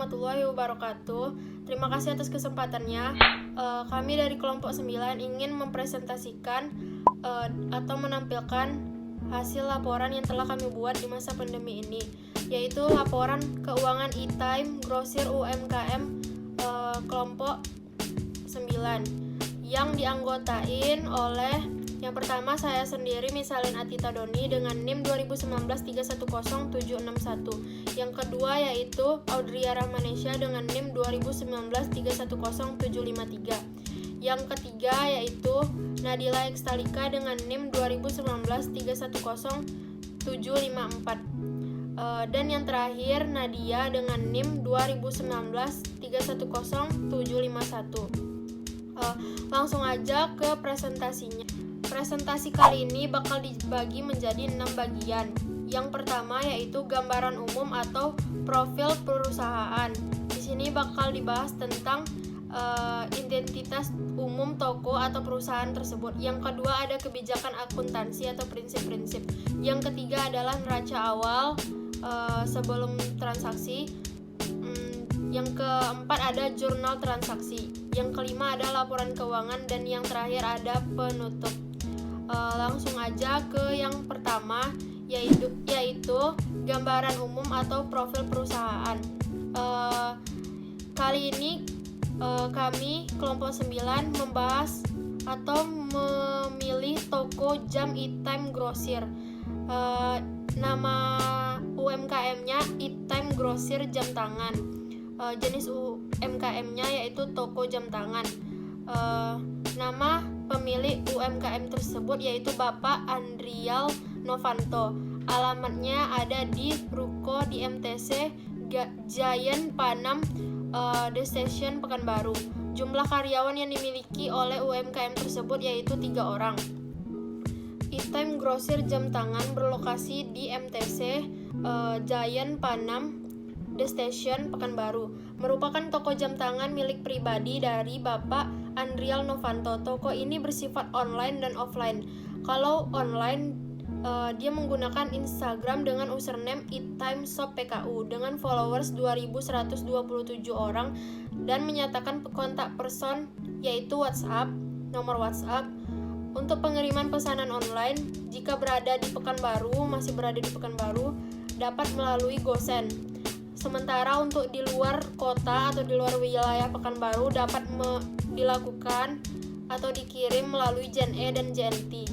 warahmatullahi wabarakatuh. Terima kasih atas kesempatannya. Kami dari kelompok 9 ingin mempresentasikan atau menampilkan hasil laporan yang telah kami buat di masa pandemi ini, yaitu laporan keuangan e-time grosir UMKM kelompok 9 yang dianggotain oleh yang pertama saya sendiri Misalin Atita Doni dengan NIM 2019310761. Yang kedua yaitu Audria Rahmanesha dengan NIM 2019310753. Yang ketiga yaitu Nadila Ekstalika dengan NIM 2019310754. Dan yang terakhir Nadia dengan NIM 2019310751. Langsung aja ke presentasinya. Presentasi kali ini bakal dibagi menjadi 6 bagian. Yang pertama yaitu gambaran umum atau profil perusahaan. Di sini bakal dibahas tentang identitas umum toko atau perusahaan tersebut. Yang kedua ada kebijakan akuntansi atau prinsip-prinsip. Yang ketiga adalah neraca awal sebelum transaksi. Yang keempat ada jurnal transaksi. Yang kelima ada laporan keuangan dan yang terakhir ada penutup. Langsung aja ke yang pertama yaitu gambaran umum atau profil perusahaan. Kali ini kami kelompok 9 membahas atau memilih toko jam e-time grosir. Nama UMKM-nya e-time grosir jam tangan. Jenis UMKM-nya yaitu toko jam tangan. Nama pemilik UMKM tersebut yaitu Bapak Andrial Novanto. Alamatnya ada di Ruko di MTC Giant Panam The Station Pekanbaru. Jumlah karyawan yang dimiliki oleh UMKM tersebut yaitu 3 orang. E-time grosir jam tangan berlokasi di MTC Giant Panam The Station Pekanbaru, merupakan toko jam tangan milik pribadi dari Bapak Andrial Novanto. Toko ini bersifat online dan offline. Kalau online, dia menggunakan Instagram dengan username e-time-shop-pku dengan followers 2127 orang dan menyatakan kontak person yaitu WhatsApp, nomor WhatsApp. Untuk pengiriman pesanan online, jika masih berada di Pekanbaru, dapat melalui GoSend. Sementara untuk di luar kota atau di luar wilayah Pekanbaru dapat dilakukan atau dikirim melalui JNE dan JNT.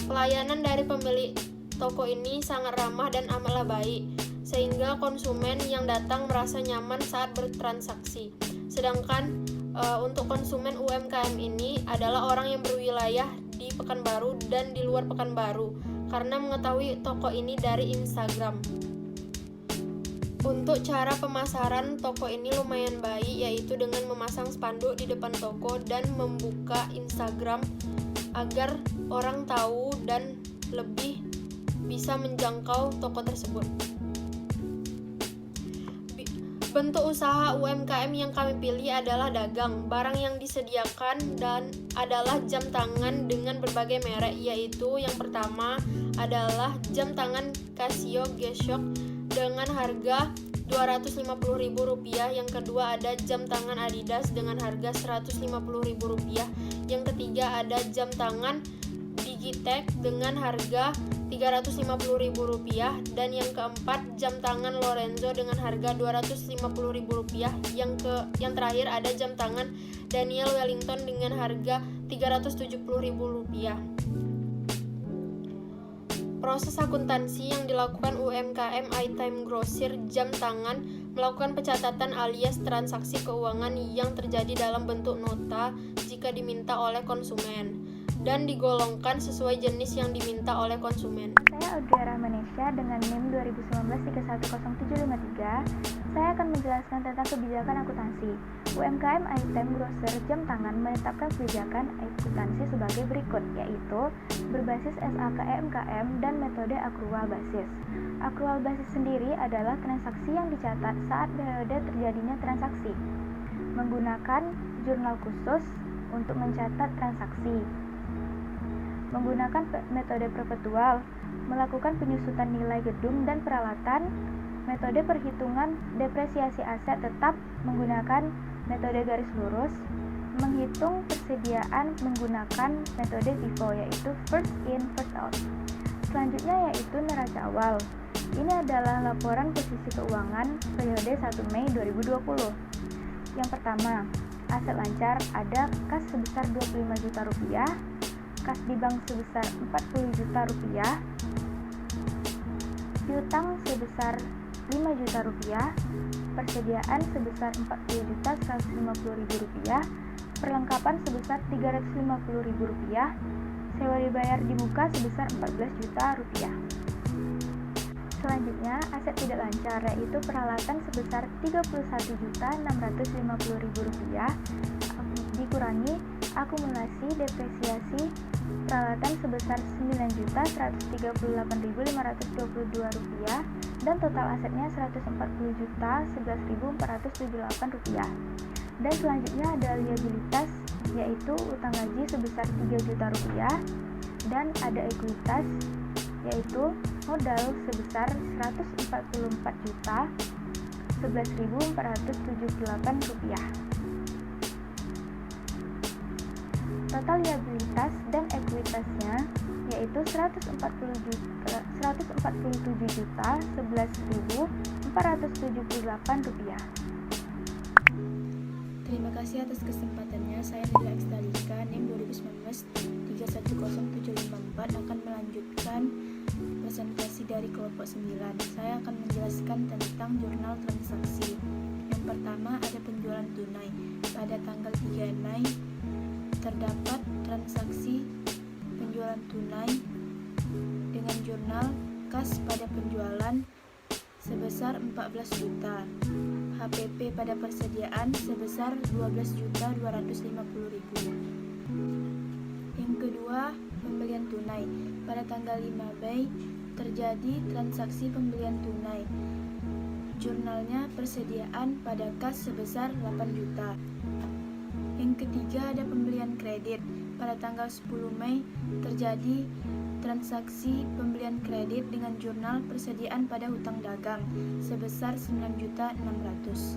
Pelayanan dari pemilik toko ini sangat ramah dan amatlah baik, sehingga konsumen yang datang merasa nyaman saat bertransaksi. Sedangkan untuk konsumen UMKM ini adalah orang yang berwilayah di Pekanbaru dan di luar Pekanbaru karena mengetahui toko ini dari Instagram. Untuk cara pemasaran toko ini lumayan baik, yaitu dengan memasang spanduk di depan toko dan membuka Instagram agar orang tahu dan lebih bisa menjangkau toko tersebut. Bentuk usaha UMKM yang kami pilih adalah dagang. Barang yang disediakan dan adalah jam tangan dengan berbagai merek, yaitu yang pertama adalah jam tangan Casio G-Shock dengan harga Rp250.000. Yang kedua ada jam tangan Adidas dengan harga Rp150.000. Yang ketiga ada jam tangan Digitech dengan harga Rp350.000. Dan yang keempat jam tangan Lorenzo dengan harga Rp250.000. Yang terakhir ada jam tangan Daniel Wellington dengan harga Rp370.000. Proses akuntansi yang dilakukan UMKM e-time grosir jam tangan melakukan pencatatan alias transaksi keuangan yang terjadi dalam bentuk nota jika diminta oleh konsumen dan digolongkan sesuai jenis yang diminta oleh konsumen. Saya Audria Rahmanesha dengan NIM 2019310753. Saya akan menjelaskan tentang kebijakan akuntansi. UMKM e-time grosir jam tangan menetapkan kebijakan akuntansi sebagai berikut, yaitu berbasis SAK EMKM dan metode akrual basis. Akrual basis sendiri adalah transaksi yang dicatat saat periode terjadinya transaksi, menggunakan jurnal khusus untuk mencatat transaksi. Menggunakan metode perpetual, melakukan penyusutan nilai gedung dan peralatan Metode perhitungan depresiasi aset tetap menggunakan metode garis lurus. Menghitung persediaan menggunakan metode FIFO, yaitu first in, first out. Selanjutnya yaitu neraca awal. Ini adalah laporan posisi keuangan periode 1 Mei 2020. Yang pertama, aset lancar ada kas sebesar 25 juta rupiah, kas di bank sebesar 40 juta rupiah, piutang sebesar 5 juta rupiah, persediaan sebesar 40 juta 150 ribu rupiah, perlengkapan sebesar 350 ribu rupiah, sewa dibayar di muka sebesar 14 juta rupiah. Selanjutnya, aset tidak lancar yaitu peralatan sebesar 31.650.000 rupiah dikurangi akumulasi depresiasi peralatan sebesar 9.138.522 rupiah dan total asetnya 140.011.478 rupiah. Dan selanjutnya ada liabilitas yaitu utang gaji sebesar 3 juta rupiah dan ada ekuitas yaitu modal sebesar 144.011.478 rupiah. Total liabilitas dan ekuitasnya yaitu 147.011.478 rupiah. Terima kasih atas kesempatannya. Saya Nila Ekstalika, NIM 2019-310754 akan melanjutkan presentasi dari kelompok 9. Saya akan menjelaskan tentang jurnal transaksi. Yang pertama ada penjualan tunai. Pada tanggal 3 Mei terdapat transaksi penjualan tunai dengan jurnal kas pada penjualan sebesar 14 juta. HPP pada persediaan sebesar 12.250.000. Yang kedua, pembelian tunai. Pada tanggal 5 Mei terjadi transaksi pembelian tunai. Jurnalnya persediaan pada kas sebesar 8 juta. Yang ketiga ada pembelian kredit. Pada tanggal 10 Mei terjadi transaksi pembelian kredit dengan jurnal persediaan pada hutang dagang sebesar 9.600.000.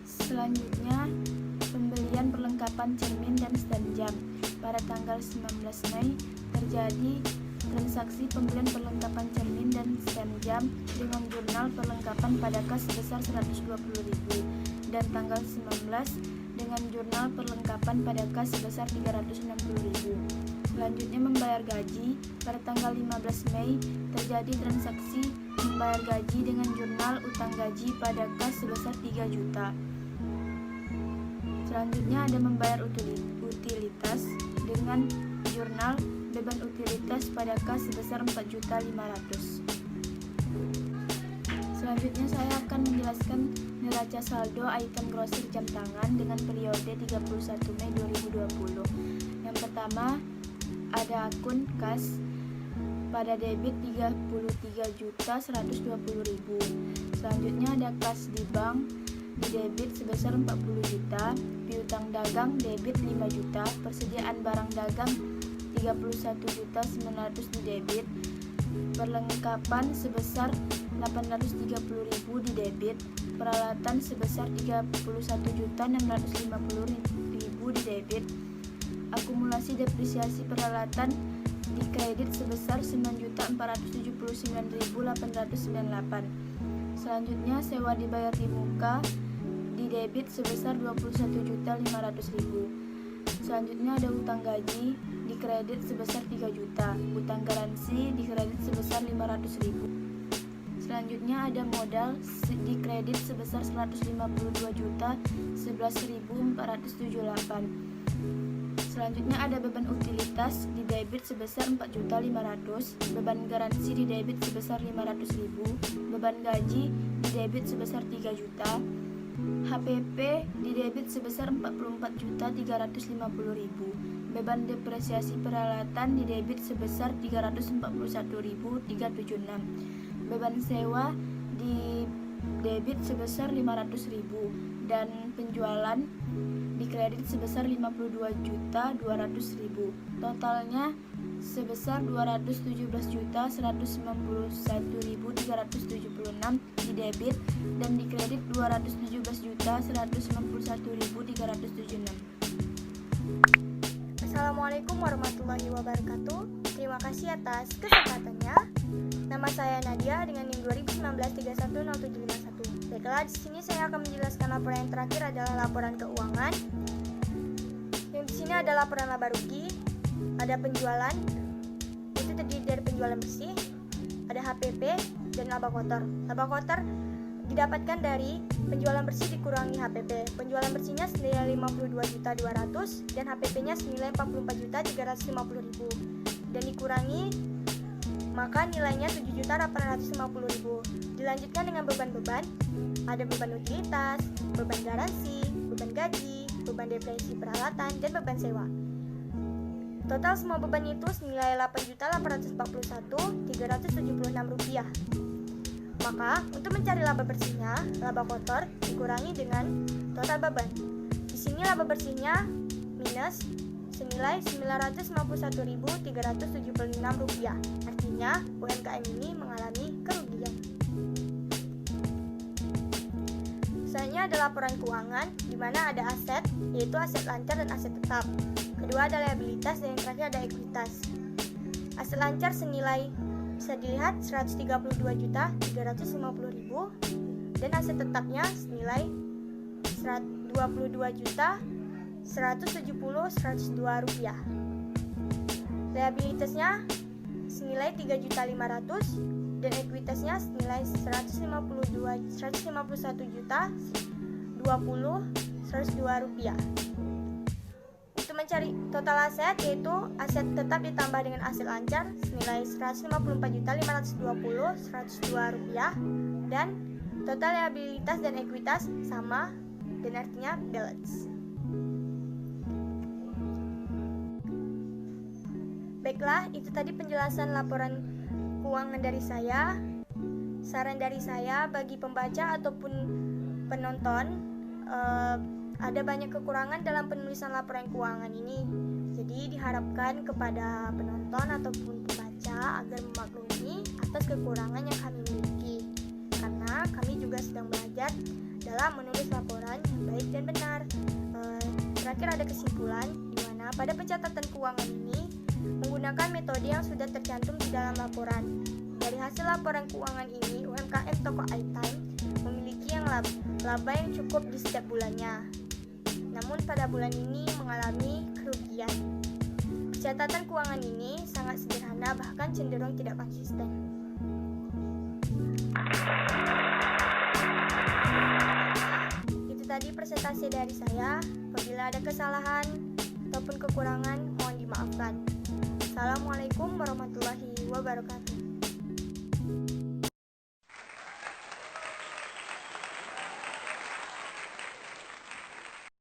Selanjutnya, pembelian perlengkapan cermin dan stand jam. Pada tanggal 19 Mei terjadi transaksi pembelian perlengkapan cermin dan stand jam dengan jurnal perlengkapan pada kas sebesar 120.000 dan tanggal 19 dengan jurnal perlengkapan pada kas sebesar 360.000. Selanjutnya membayar gaji. Pada tanggal 15 Mei terjadi transaksi membayar gaji dengan jurnal utang gaji pada kas sebesar 3 juta. Selanjutnya ada membayar utilitas dengan jurnal beban utilitas pada kas sebesar 4.500.000. Selanjutnya saya akan menjelaskan neraca saldo item grosir jam tangan dengan periode 31 Mei 2020. Yang pertama ada akun kas pada debit 33.120.000. Selanjutnya ada kas di bank di debit sebesar 40 juta, piutang dagang debit 5 juta, persediaan barang dagang 31.900.000 di debit, perlengkapan sebesar 830.000 di debit, peralatan sebesar 31.650.000 di debit, akumulasi depresiasi peralatan di kredit sebesar 9.479.898. Selanjutnya sewa dibayar di muka di debit sebesar 21.500.000. Selanjutnya ada utang gaji di kredit sebesar 3 juta, utang garansi di kredit sebesar 500.000. Selanjutnya ada modal di kredit sebesar 152.011.478. Selanjutnya ada beban utilitas di debit sebesar 4.500.000, beban garansi di debit sebesar 500.000, beban gaji di debit sebesar 3 juta, HPP di debit sebesar 44.350.000, beban depresiasi peralatan di debit sebesar 341.376, beban sewa di debit sebesar 500.000 dan penjualan di kredit sebesar 52.200.000. Totalnya sebesar 217.191.376 di debit dan di kredit 217.191.376. Assalamualaikum warahmatullahi wabarakatuh. Terima kasih atas kesempatannya. Nama saya Nadia dengan NIM 2019-310751. Baiklah, di sini saya akan menjelaskan laporan yang terakhir adalah laporan keuangan. Yang di sini ada laporan laba rugi, ada penjualan, itu terdiri dari penjualan bersih, ada HPP dan laba kotor. Laba kotor didapatkan dari penjualan bersih dikurangi HPP. Penjualan bersihnya senilai 52.200.000 dan HPP-nya senilai 44.350.000 dan dikurangi maka nilainya 7.850.000. Dilanjutkan dengan beban-beban. Ada beban utilitas, beban garansi, beban gaji, beban depresi peralatan, dan beban sewa. Total semua beban itu senilai Rp8.841.376. Maka, untuk mencari laba bersihnya, laba kotor dikurangi dengan total beban. Di sini laba bersihnya minus senilai Rp951.376. Artinya, UMKM ini mengalami kerugian. Selanjutnya ada laporan keuangan, di mana ada aset, yaitu aset lancar dan aset tetap. Kedua ada liabilitas dan yang terakhir ada ekuitas. Aset lancar senilai bisa dilihat 132.350.000 dan aset tetapnya senilai 22.170.102 rupiah. Liabilitasnya senilai 3.500.000 dan ekuitasnya senilai 151.020.102 rupiah. Untuk mencari total aset, yaitu aset tetap ditambah dengan aset lancar senilai 154.520.102 rupiah dan total liabilitas dan ekuitas sama dan artinya balance. Baiklah, itu tadi penjelasan laporan keuangan dari saya. Saran dari saya bagi pembaca ataupun penonton, ada banyak kekurangan dalam penulisan laporan keuangan ini. Jadi diharapkan kepada penonton ataupun pembaca agar memaklumi atas kekurangan yang kami miliki. Karena kami juga sedang belajar dalam menulis laporan yang baik dan benar. Terakhir ada kesimpulan di mana pada pencatatan keuangan ini menggunakan metode yang sudah tercantum di dalam laporan. Dari hasil laporan keuangan ini, UMKM toko iTime memiliki laba yang cukup di setiap bulannya. Namun pada bulan ini mengalami kerugian. Pencatatan keuangan ini sangat sederhana, bahkan cenderung tidak konsisten. Itu tadi presentasi dari saya. Apabila ada kesalahan ataupun kekurangan, mohon dimaafkan. Assalamualaikum warahmatullahi wabarakatuh.